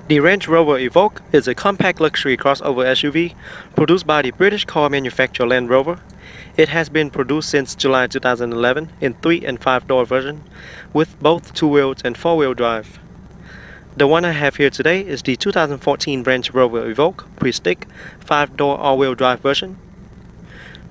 The Range Rover Evoque is a compact luxury crossover SUV produced by the British car manufacturer Land Rover. It has been produced since July 2011 in 3 and 5-door version with both 2-wheel and 4-wheel drive. The one I have here today is the 2014 Range Rover Evoque Prestige 5-door all-wheel drive version.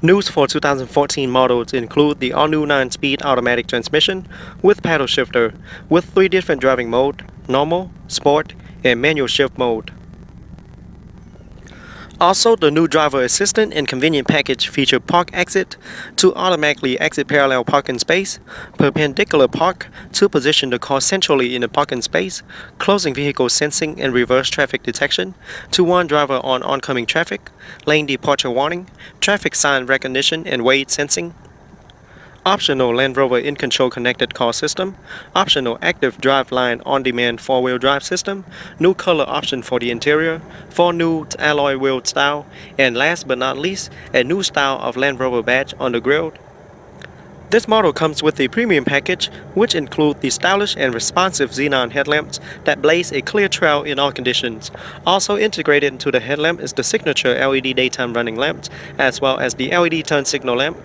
News for 2014 models include the all-new 9-speed automatic transmission with paddle shifter with 3 different driving modes: normal, sport, and manual shift mode. Also, the new driver assistant and convenient package feature park exit to automatically exit parallel parking space, perpendicular park to position the car centrally in the parking space, closing vehicle sensing and reverse traffic detection to warn driver on oncoming traffic, lane departure warning, traffic sign recognition and weight sensing. Optional Land Rover in-control connected car system, optional active drive line on-demand 4-wheel drive system, new color option for the interior, 4 new alloy wheel style, and last but not least, a new style of Land Rover badge on the grille. This model comes with the premium package, which includes the stylish and responsive xenon headlamps that blaze a clear trail in all conditions. Also integrated into the headlamp is the signature LED daytime running lamp, as well as the LED turn signal lamp.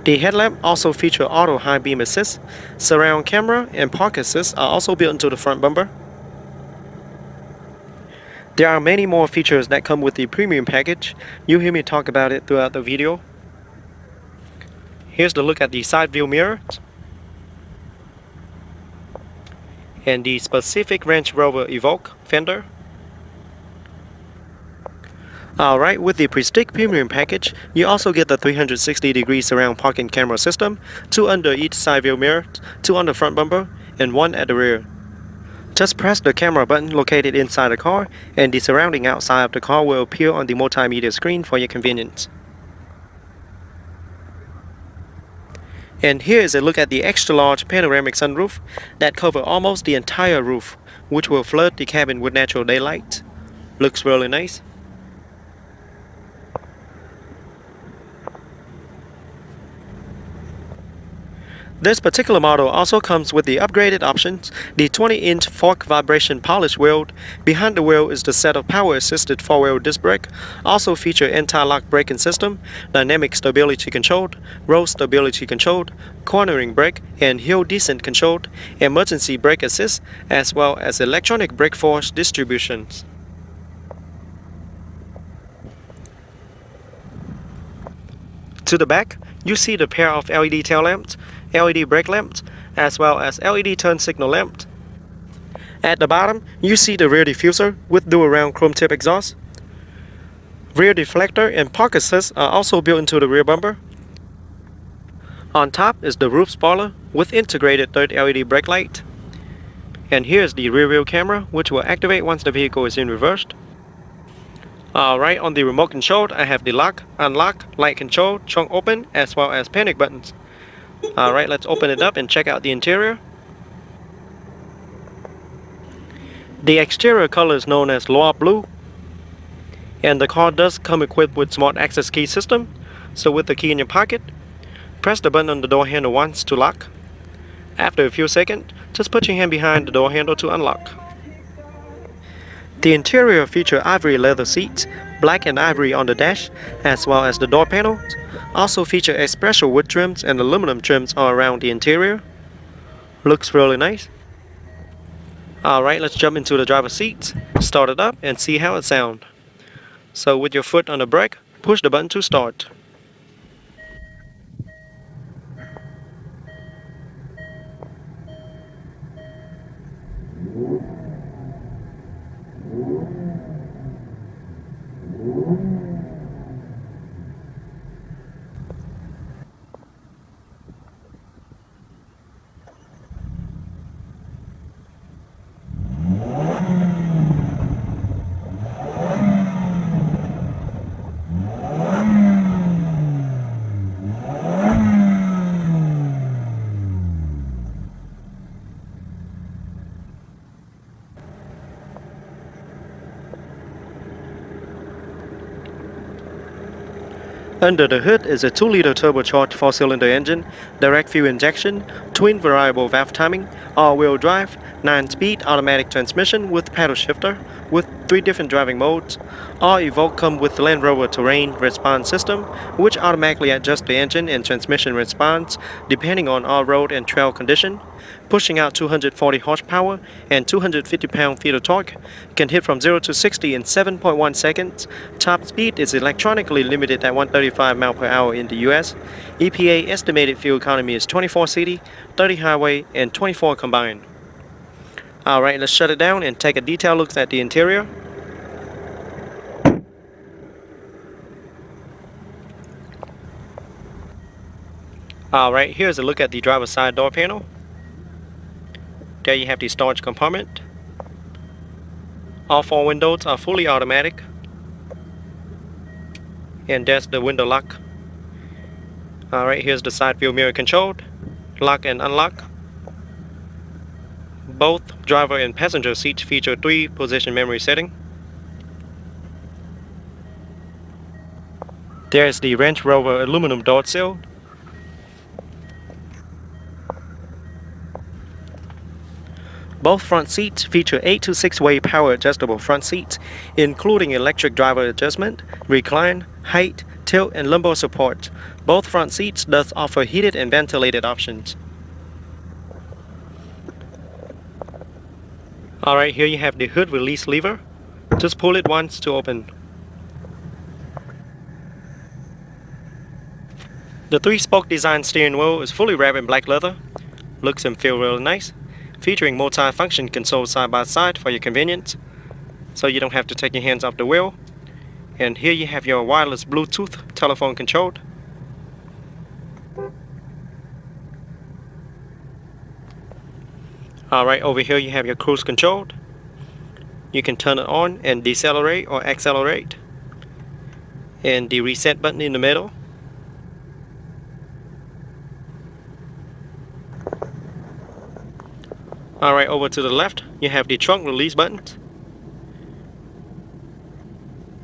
The headlamp also features auto high beam assist, surround camera, and park assist are also built into the front bumper. There are many more features that come with the premium package. You'll hear me talk about it throughout the video. Here's the look at the side view mirror and the specific Range Rover Evoque fender. Alright, with the Prestige Premium package, you also get the 360-degree surround parking camera system, 2 under each side view mirror, 2 on the front bumper, and 1 at the rear. Just press the camera button located inside the car, and the surrounding outside of the car will appear on the multimedia screen for your convenience. And here is a look at the extra-large panoramic sunroof that covers almost the entire roof, which will flood the cabin with natural daylight. Looks really nice. This particular model also comes with the upgraded options, the 20-inch fork vibration polish wheel. Behind the wheel is the set of power-assisted 4-wheel disc brake, also feature anti-lock braking system, dynamic stability controlled, road stability controlled, cornering brake, and hill descent controlled, emergency brake assist, as well as electronic brake force distributions. To the back, you see the pair of LED tail lamps, LED brake lamps, as well as LED turn signal lamp. At the bottom, you see the rear diffuser with dual round chrome tip exhaust. Rear deflector and park assist are also built into the rear bumper. On top is the roof spoiler with integrated third LED brake light. And here's the rear view camera, which will activate once the vehicle is in reverse. Alright, on the remote control, I have the lock, unlock, light control, trunk open, as well as panic buttons. Alright, let's open it up and check out the interior. The exterior color is known as Loire Blue. And the car does come equipped with smart access key system. So with the key in your pocket, press the button on the door handle once to lock. After a few seconds, just put your hand behind the door handle to unlock. The interior features ivory leather seats, black and ivory on the dash, as well as the door panels. Also feature espresso wood trims and aluminum trims all around the interior. Looks really nice. Alright, let's jump into the driver's seat, start it up, and see how it sounds. So with your foot on the brake, push the button to start. Under the hood is a 2-liter turbocharged 4-cylinder engine, direct fuel injection, twin variable valve timing, all-wheel drive, 9-speed automatic transmission with paddle shifter with 3 different driving modes. All Evoque come with the Land Rover Terrain Response System, which automatically adjusts the engine and transmission response depending on all-road and trail condition, pushing out 240 horsepower and 250 pound-feet of torque, can hit from 0 to 60 in 7.1 seconds. Top speed is electronically limited at 135 miles per hour in the US. EPA estimated fuel economy is 24 city, 30 highway, and 24 combined. Alright, let's shut it down and take a detailed look at the interior. Alright, here's a look at the driver's side door panel. There you have the storage compartment. All 4 windows are fully automatic. And there's the window lock. Alright, here's the side view mirror control, lock and unlock. Both driver and passenger seats feature 3 position memory setting. There's the Range Rover aluminum door sill. Both front seats feature 8 to 6-way power adjustable front seats, including electric driver adjustment, recline, height, tilt, and lumbar support. Both front seats thus offer heated and ventilated options. Alright, here you have the hood release lever. Just pull it once to open. The 3-spoke design steering wheel is fully wrapped in black leather. Looks and feels really nice. Featuring multi-function controls side by side for your convenience, so you don't have to take your hands off the wheel. And here you have your wireless Bluetooth telephone control. Alright, over here you have your cruise control. You can turn it on and decelerate or accelerate. And the reset button in the middle. Alright, over to the left, you have the trunk release buttons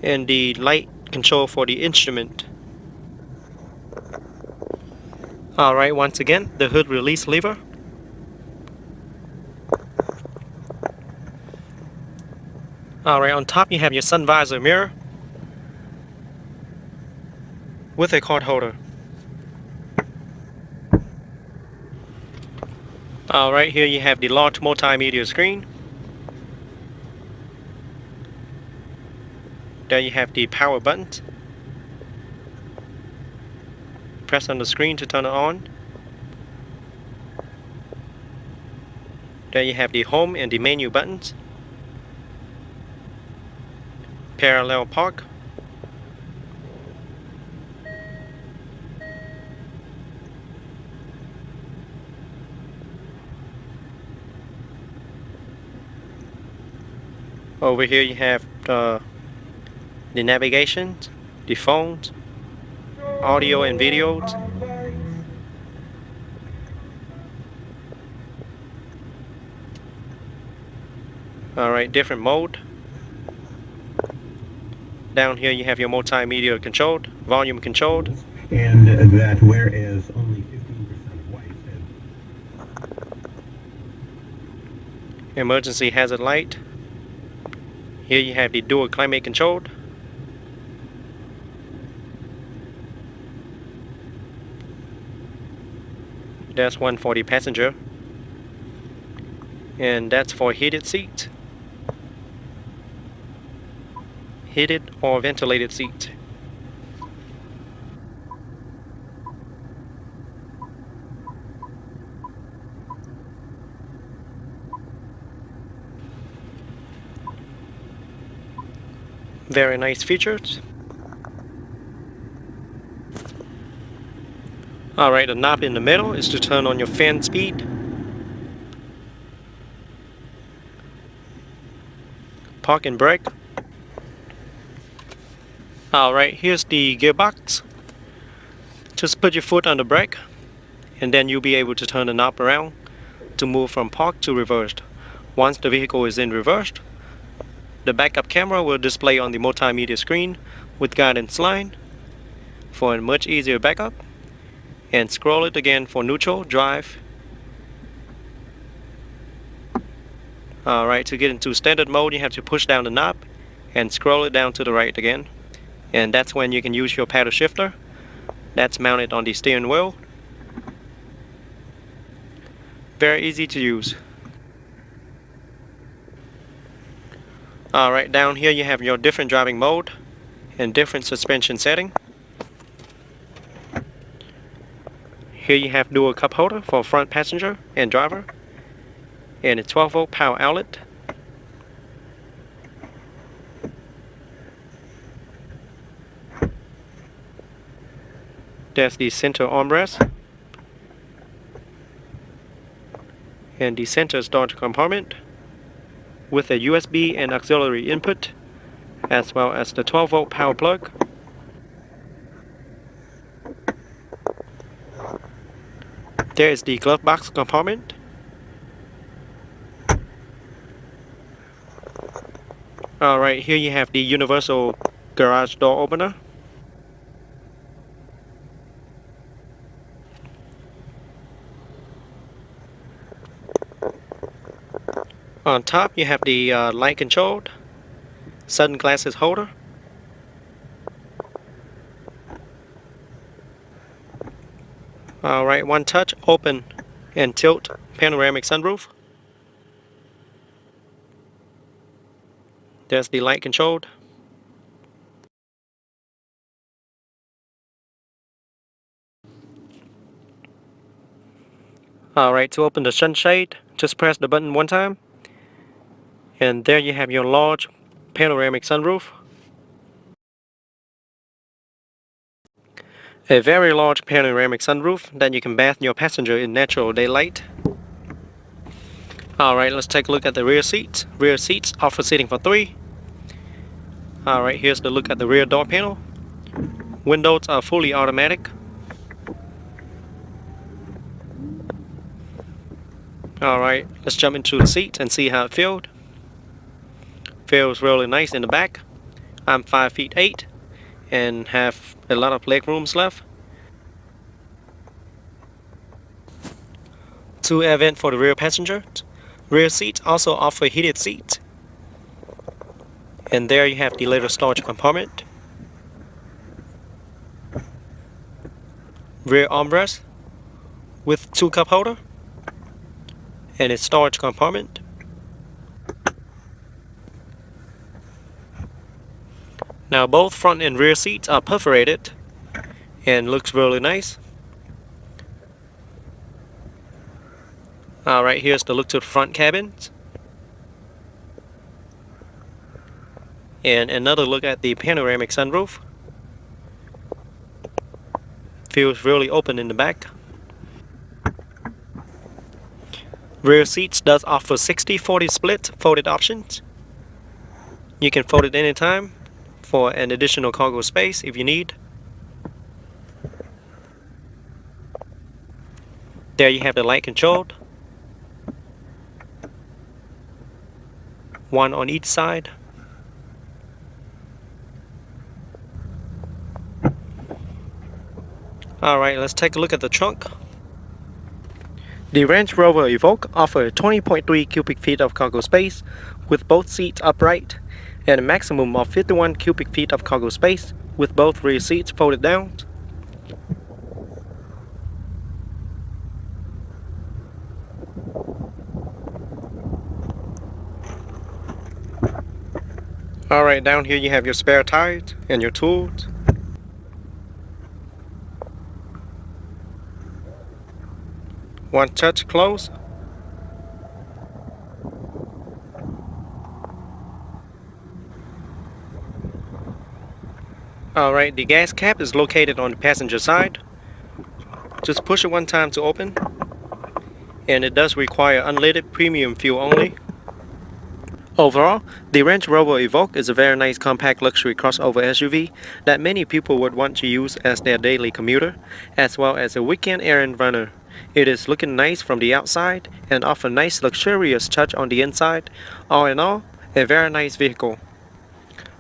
and the light control for the instrument. Alright, once again, the hood release lever. Alright, on top you have your sun visor mirror with a card holder. Alright, here you have the large multimedia screen. There you have the power buttons. Press on the screen to turn it on. There you have the home and the menu buttons. Parallel park. Over here you have the navigation, the phones, audio and videos. Alright, different mode. Down here you have your multimedia control, volume control. And that whereas only 15% of whites had... Emergency hazard light. Here you have the dual climate control. That's one for the passenger. And that's for heated seats. Heated or ventilated seats. Very nice features. Alright, the knob in the middle is to turn on your fan speed. Park and brake. Alright, here's the gearbox. Just put your foot on the brake and then you'll be able to turn the knob around to move from park to reversed. Once the vehicle is in reversed, the backup camera will display on the multimedia screen with guidance line for a much easier backup, and scroll it again for neutral, drive, Alright, to get into standard mode, you have to push down the knob and scroll it down to the right again. And that's when you can use your paddle shifter. That's mounted on the steering wheel. Very easy to use. Alright, down here you have your different driving mode and different suspension setting. Here you have dual cup holder for front passenger and driver, and a 12-volt power outlet. There's the center armrest and the center storage compartment with a USB and auxiliary input, as well as the 12-volt power plug. There is the glove box compartment. Alright, here you have the universal garage door opener. On top you have the light controlled sunglasses holder. Alright, one touch, open and tilt panoramic sunroof. There's the light controlled. Alright, to open the sunshade, just press the button one time. And there you have your large panoramic sunroof. A very large panoramic sunroof that you can bath your passenger in natural daylight. Alright, let's take a look at the rear seats. Rear seats offer seating for 3. Alright, here's the look at the rear door panel. Windows are fully automatic. Alright, let's jump into the seat and see how it feels. Feels really nice in the back. I'm 5'8" and have a lot of leg rooms left. 2 air vents for the rear passenger. Rear seats also offer heated seats. And there you have the little storage compartment. Rear armrest with 2 cup holder and a storage compartment. Now both front and rear seats are perforated and looks really nice. Alright, here's the look to the front cabins. And another look at the panoramic sunroof. Feels really open in the back. Rear seats does offer 60-40 split folded options. You can fold it anytime for an additional cargo space if you need. There you have the light controlled. One on each side. Alright, let's take a look at the trunk. The Range Rover Evoque offers 20.3 cubic feet of cargo space with both seats upright, and a maximum of 51 cubic feet of cargo space with both rear seats folded down. Alright, down here you have your spare tires and your tools. One touch close. Alright, the gas cap is located on the passenger side. Just push it one time to open. And it does require unleaded premium fuel only. Overall, the Range Rover Evoque is a very nice compact luxury crossover SUV that many people would want to use as their daily commuter, as well as a weekend errand runner. It is looking nice from the outside and offers a nice luxurious touch on the inside. All in all, a very nice vehicle.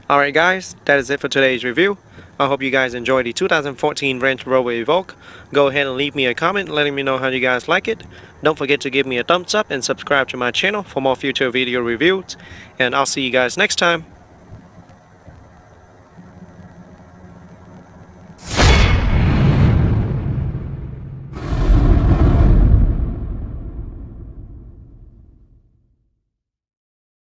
Alright guys, that is it for today's review. I hope you guys enjoyed the 2014 Range Rover Evoque. Go ahead and leave me a comment letting me know how you guys like it. Don't forget to give me a thumbs up and subscribe to my channel for more future video reviews. And I'll see you guys next time.